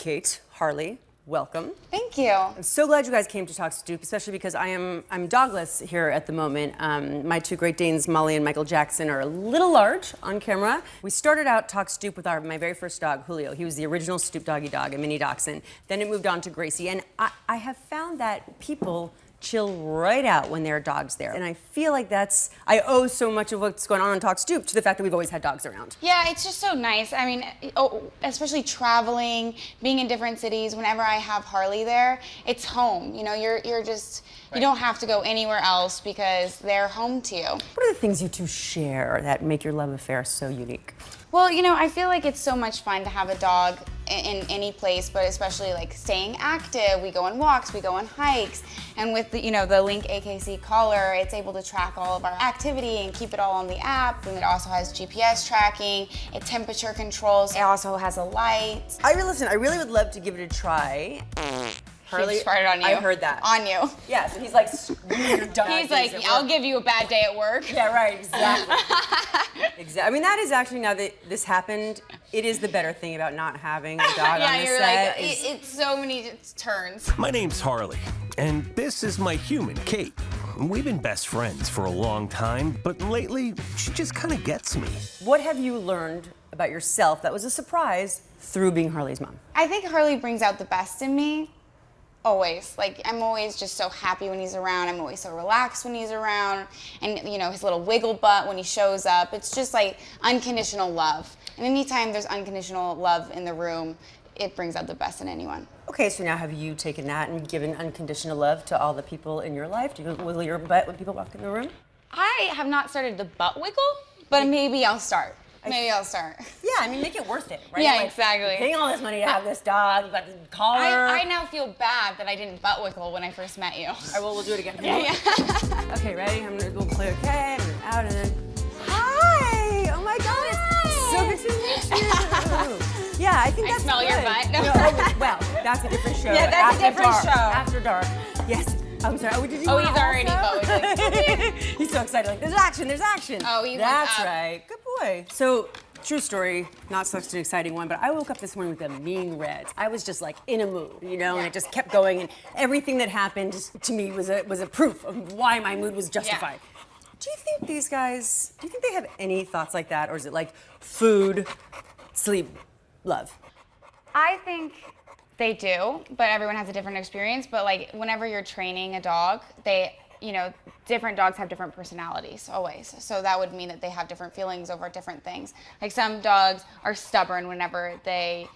Kate, Harley, welcome. Thank you. I'm so glad you guys came to talk Stoop, especially because I'm dogless here at the moment. My two Great Danes, Molly and Michael Jackson, are a little large on camera. We started out Talk Stoop with my very first dog, Julio. He was the original Stoop doggy dog, a mini dachshund. Then it moved on to Gracie, and I have found that people chill right out when there are dogs there. And I feel like I owe so much of what's going on Talk Stoop to the fact that we've always had dogs around. Yeah, it's just so nice. I mean, especially traveling, being in different cities, whenever I have Harley there, it's home. You know, you're just, you don't have to go anywhere else because they're home to you. What are the things you two share that make your love affair so unique? Well, you know, I feel like it's so much fun to have a dog in any place, but especially like staying active. We go on walks, we go on hikes, and with the, the Link AKC collar, it's able to track all of our activity and keep it all on the app. And it also has GPS tracking, it temperature controls, it also has a light. I really would love to give it a try. Harley farted on you. I heard that. On you. Yeah, so he's like, you're done. He's like, I'll give you a bad day at work. Yeah, right, exactly. Exactly. I mean, that is actually, now that this happened, it is the better thing about not having a dog on the set. It's so many turns. My name's Harley, and this is my human, Kate. We've been best friends for a long time, but lately, she just kind of gets me. What have you learned about yourself that was a surprise through being Harley's mom? I think Harley brings out the best in me. Always. Like, I'm always just so happy when he's around. I'm always so relaxed when he's around. And, his little wiggle butt when he shows up. It's just like unconditional love. And anytime there's unconditional love in the room, it brings out the best in anyone. Okay, so now have you taken that and given unconditional love to all the people in your life? Do you wiggle your butt when people walk in the room? I have not started the butt wiggle, but maybe I'll start. Maybe I'll start. Yeah, I mean, make it worth it, right? Yeah, exactly. You're paying all this money to have this dog, you got the collar. I now feel bad that I didn't butt wiggle when I first met you. All right, well, we'll do it again. Yeah. Okay, ready? We'll play okay, I'm out and then. Hi! Oh my God, it's so good to meet you. Yeah, I think that's smell good. your butt. No, well, that's a different show. Yeah, that's a different show. After dark. Yes. I'm sorry. Oh, did you he's already voted. He's so excited. Like, there's action. The's action. Oh, he That's went up. right. Good boy. So, true story. Not such an exciting one, but I woke up this morning with a mean reds. I was just like in a mood, and it just kept going. And everything that happened to me was a proof of why my mood was justified. Yeah. Do you think these guys? Do you think they have any thoughts like that, or is it like food, sleep, love? I think they do, but everyone has a different experience. But like whenever you're training a dog, different dogs have different personalities always. So that would mean that they have different feelings over different things. Like some dogs are stubborn whenever they,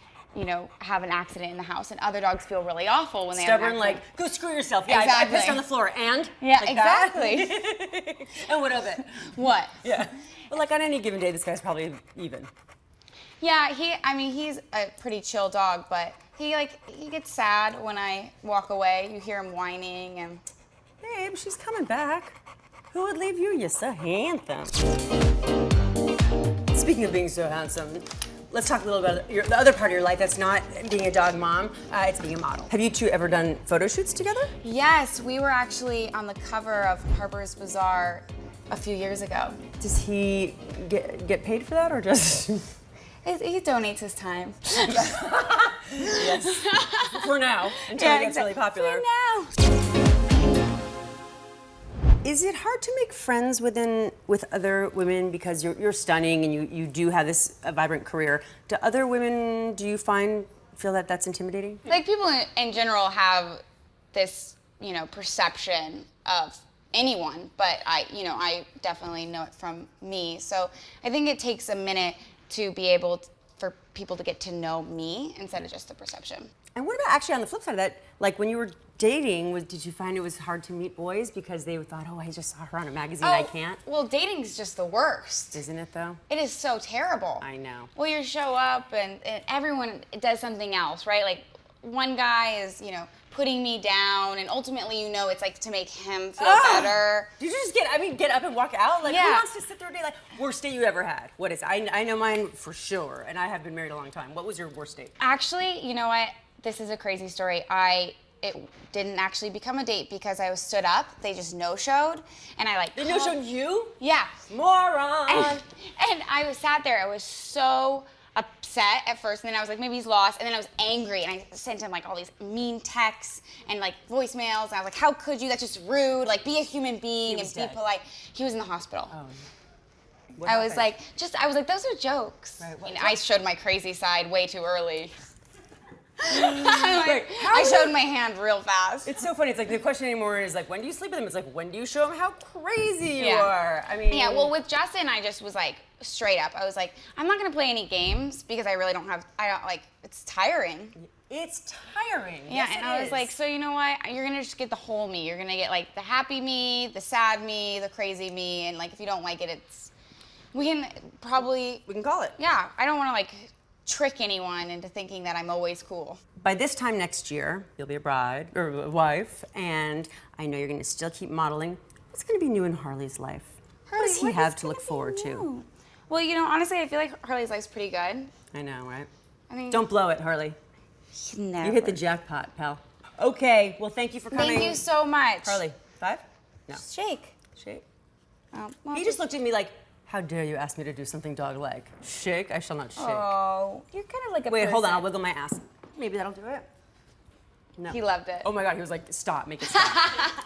have an accident in the house, and other dogs feel really awful when they have an accident. Like, go screw yourself. Yeah, exactly. I pissed on the floor, and? Yeah, like exactly. And what of it? What? Yeah. But like on any given day, this guy's probably even. Yeah, he's a pretty chill dog, but he gets sad when I walk away. You hear him whining and... Babe, she's coming back. Who would leave you? You're so handsome. Speaking of being so handsome, let's talk a little about the other part of your life that's not being a dog mom. It's being a model. Have you two ever done photo shoots together? Yes, we were actually on the cover of Harper's Bazaar a few years ago. Does he get paid for that, or just... He donates his time. Yes. For now, until he gets really popular. For now. Is it hard to make friends with other women because you're stunning and you do have this vibrant career? Do other women, do you feel that that's intimidating? Like people in general have this, perception of anyone, but I definitely know it from me. So I think it takes a minute to be able for people to get to know me instead of just the perception. And what about actually on the flip side of that, like when you were dating, did you find it was hard to meet boys because they thought, oh, I just saw her on a magazine, I can't? Well, dating's just the worst. Isn't it though? It is so terrible. I know. Well, you show up and everyone does something else, right? Like one guy is, putting me down, and ultimately, it's like to make him feel better. Did you just get up and walk out? Like, who wants to sit there and day, like, worst date you ever had? What is it? I know mine for sure, and I have been married a long time. What was your worst date? Actually, you know what? This is a crazy story. It didn't actually become a date because I was stood up. They just no-showed, and They no-showed you? Yeah. Moron! And I was sat there. I was so upset at first, and then I was like, maybe he's lost, and then I was angry, and I sent him like all these mean texts and like voicemails, and I was like, how could you? That's just rude. Like, be a human being and be polite. He was in the hospital. Oh. I was like, those are jokes. Right, And I showed my crazy side way too early. I showed my hand real fast. It's so funny. It's like the question anymore is like, when do you sleep with him? It's like, when do you show him how crazy you are? I mean, yeah. Well, with Justin, I just was like straight up. I was like, I'm not gonna play any games because I really don't have. I don't like. It's tiring. It's tiring. Yeah, yes, and I was like, so you know what? You're gonna just get the whole me. You're gonna get like the happy me, the sad me, the crazy me, and like if you don't like it, we can call it. Yeah, I don't want to like trick anyone into thinking that I'm always cool. By this time next year, you'll be a bride or a wife, and I know you're going to still keep modeling. What's going to be new in Harley's life? What does he have to look forward to? Well, you know, honestly, I feel like Harley's life's pretty good. I know, right? I mean, Don't blow it, Harley. never. You hit the jackpot, pal. Okay, well, thank you for coming. Thank you so much. Harley, 5? No. Shake. Shake. Well, He just looked at me like, how dare you ask me to do something dog-like? Shake? I shall not shake. Oh, you're kind of like a Wait, hold on, I'll person. wiggle my ass. Maybe that'll do it. No. He loved it. Oh my God, he was like, stop, make it stop.